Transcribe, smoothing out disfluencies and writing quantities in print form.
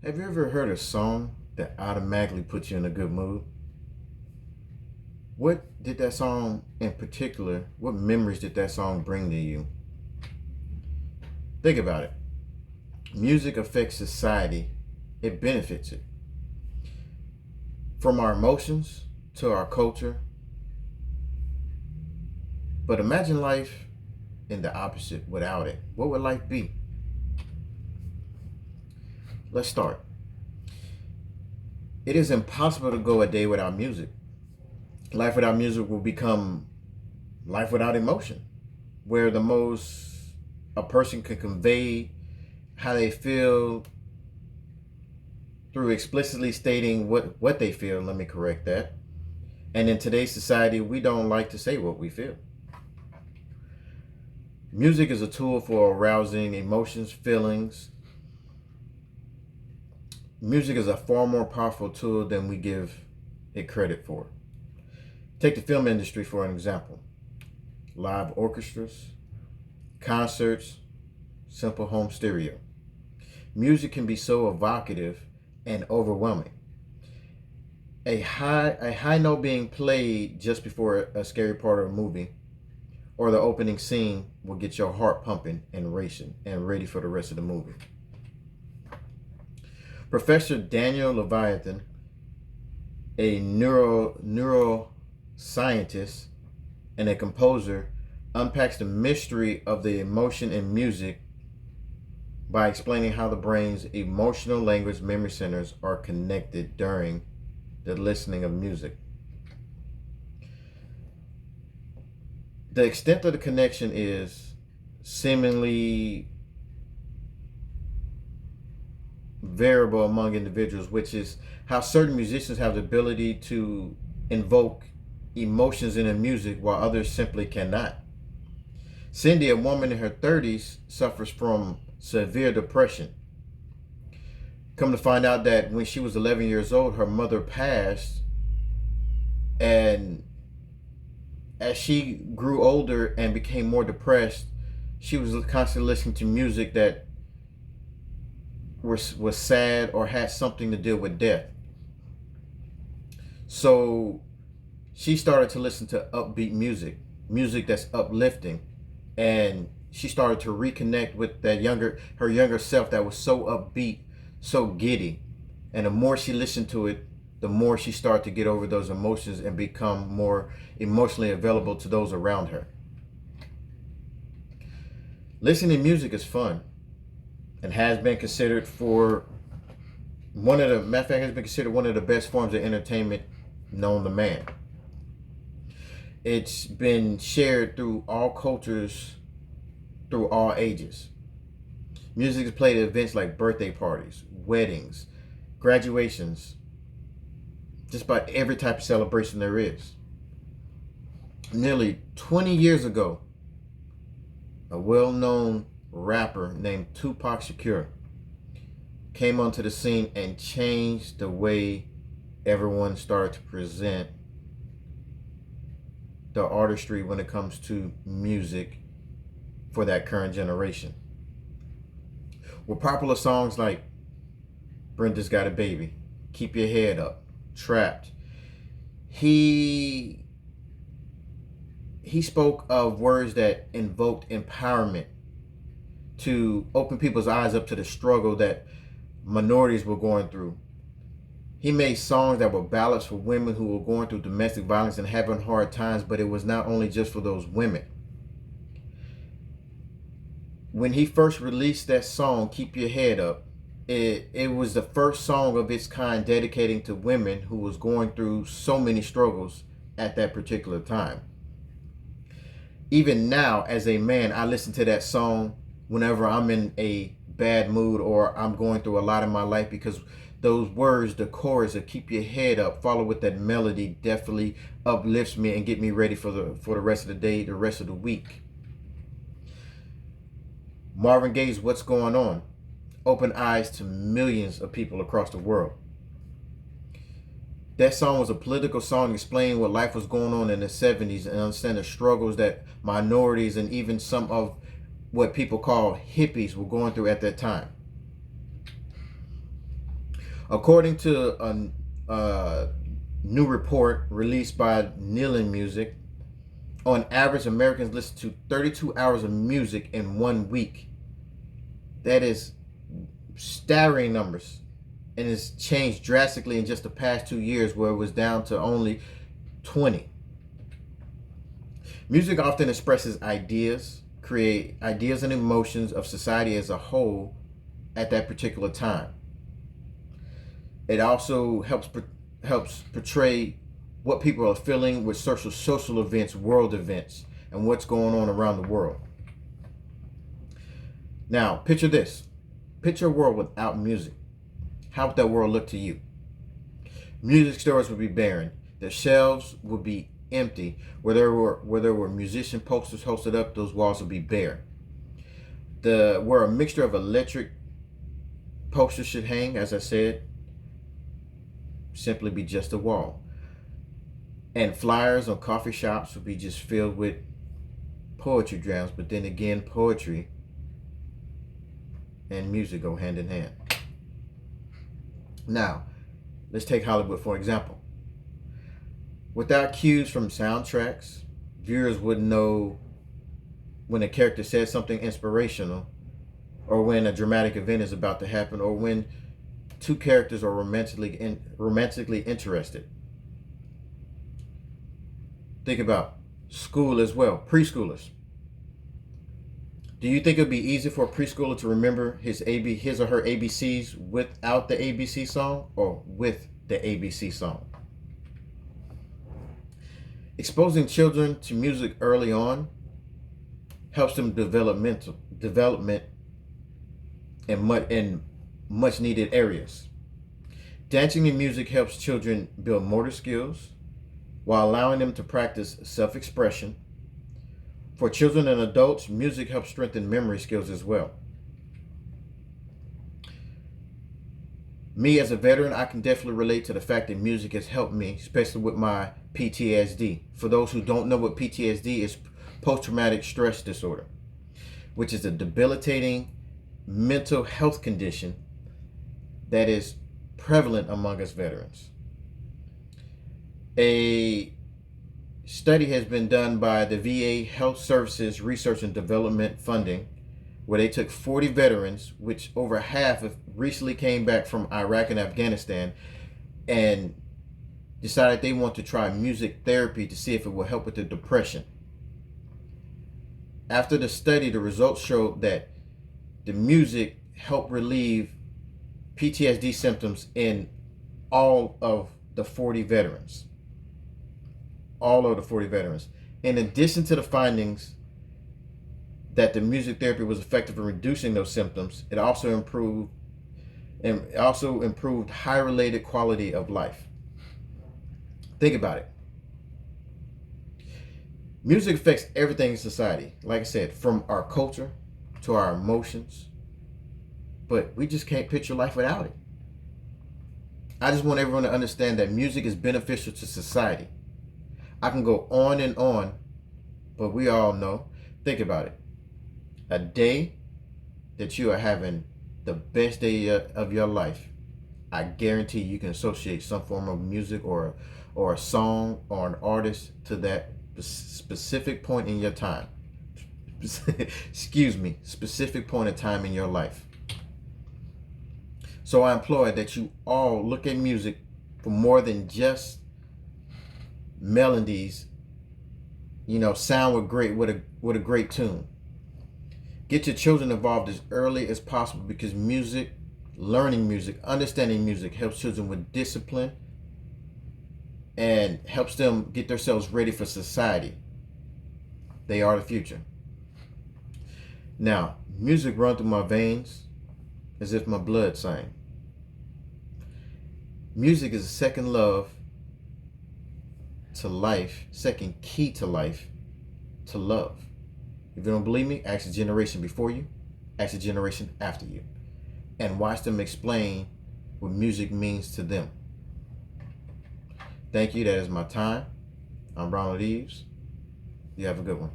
Have you ever heard a song that automatically puts you in a good mood? What did that song in particular, what memories did that song bring to you? Think about it. Music affects society, it benefits it. From our emotions to our culture. But imagine life in the opposite without it. What would life be? Let's start. It is impossible to go a day without music. Life without music will become life without emotion, where the most a person can convey how they feel through explicitly stating what they feel. Let me correct that. And in today's society, we don't like to say what we feel. Music is a tool for arousing emotions, feelings. Music is a far more powerful tool than we give it credit for. Take the film industry for an example. Live orchestras, concerts, simple home stereo. Music can be so evocative and overwhelming. A high note being played just before a scary part of a movie or the opening scene will get your heart pumping and racing and ready for the rest of the movie. Professor Daniel Leviathan, a neuroscientist and a composer, unpacks the mystery of the emotion in music by explaining how the brain's emotional language memory centers are connected during the listening of music. The extent of the connection is seemingly variable among individuals, which is how certain musicians have the ability to invoke emotions in their music while others simply cannot. Cindy, a woman in her 30s, suffers from severe depression. Come to find out that when she was 11 years old, her mother passed, and as she grew older and became more depressed, she was constantly listening to music that was sad or had something to do with death. So she started to listen to upbeat music, music that's uplifting, and she started to reconnect with her younger self that was so upbeat, so giddy. And the more she listened to it, the more she started to get over those emotions and become more emotionally available to those around her. Listening to music is fun and has been considered one of the best forms of entertainment known to man. It's been shared through all cultures, through all ages. Music is played at events like birthday parties, weddings, graduations, just about every type of celebration there is. Nearly 20 years ago, a well-known rapper named Tupac Shakur came onto the scene and changed the way everyone started to present the artistry when it comes to music for that current generation. With popular songs like Brenda's Got a Baby, Keep Your Head Up, Trapped, he spoke of words that invoked empowerment to open people's eyes up to the struggle that minorities were going through. He made songs that were ballads for women who were going through domestic violence and having hard times, but it was not only just for those women. When he first released that song, Keep Your Head Up, it was the first song of its kind dedicating to women who was going through so many struggles at that particular time. Even now, as a man, I listen to that song whenever I'm in a bad mood or I'm going through a lot in my life, because those words, the chorus of Keep Your Head Up, followed with that melody, definitely uplifts me and get me ready for the rest of the day, the rest of the week. Marvin Gaye's What's Going On opened eyes to millions of people across the world. That song was a political song explaining what life was going on in the 70s and understand the struggles that minorities and even some of what people call hippies were going through at that time. According to a new report released by Nylon Music, on average, Americans listen to 32 hours of music in 1 week. That is staggering numbers, and it's changed drastically in just the past 2 years, where it was down to only 20. Music often expresses ideas, create ideas and emotions of society as a whole at that particular time. It also helps portray what people are feeling with social events, world events, and what's going on around the world. Now, picture this. Picture a world without music. How would that world look to you? Music stores would be barren. The shelves would be empty. Where there were musician posters hosted up, those walls would be bare. Where a mixture of electric posters should hang, as I said, simply be just a wall. And flyers on coffee shops would be just filled with poetry drams. But then again, poetry and music go hand in hand. Now, let's take Hollywood for example. Without cues from soundtracks, viewers wouldn't know when a character says something inspirational, or when a dramatic event is about to happen, or when two characters are romantically interested. Think about school as well, preschoolers. Do you think it would be easy for a preschooler to remember his or her ABCs without the ABC song, or with the ABC song? Exposing children to music early on helps them development in much needed areas. Dancing and music helps children build motor skills while allowing them to practice self-expression. For children and adults, music helps strengthen memory skills as well. Me as a veteran, I can definitely relate to the fact that music has helped me, especially with my PTSD. For those who don't know what PTSD is, post-traumatic stress disorder, which is a debilitating mental health condition that is prevalent among us veterans. A study has been done by the VA Health Services Research and Development Funding, where they took 40 veterans, which over half have recently came back from Iraq and Afghanistan, and decided they want to try music therapy to see if it will help with the depression. After the study, the results showed that the music helped relieve PTSD symptoms in all of the 40 veterans. All of the 40 veterans. In addition to the findings that the music therapy was effective in reducing those symptoms, it also improved high related quality of life. Think about it. Music affects everything in society, like I said, from our culture to our emotions, but we just can't picture life without it. I just want everyone to understand that music is beneficial to society. I can go on and on, but we all know, think about it. A day that you are having the best day of your life, I guarantee you can associate some form of music or a song or an artist to that specific point in your time. Specific point in time in your life. So I implore that you all look at music for more than just melodies, sound with a great tune. Get your children involved as early as possible, because music, learning music, understanding music helps children with discipline and helps them get themselves ready for society. They are the future. Now, music runs through my veins as if my blood sang. Music is a second love to life, second key to life, to love. If you don't believe me, ask the generation before you, ask the generation after you, and watch them explain what music means to them. Thank you. That is my time. I'm Ronald Eves. You have a good one.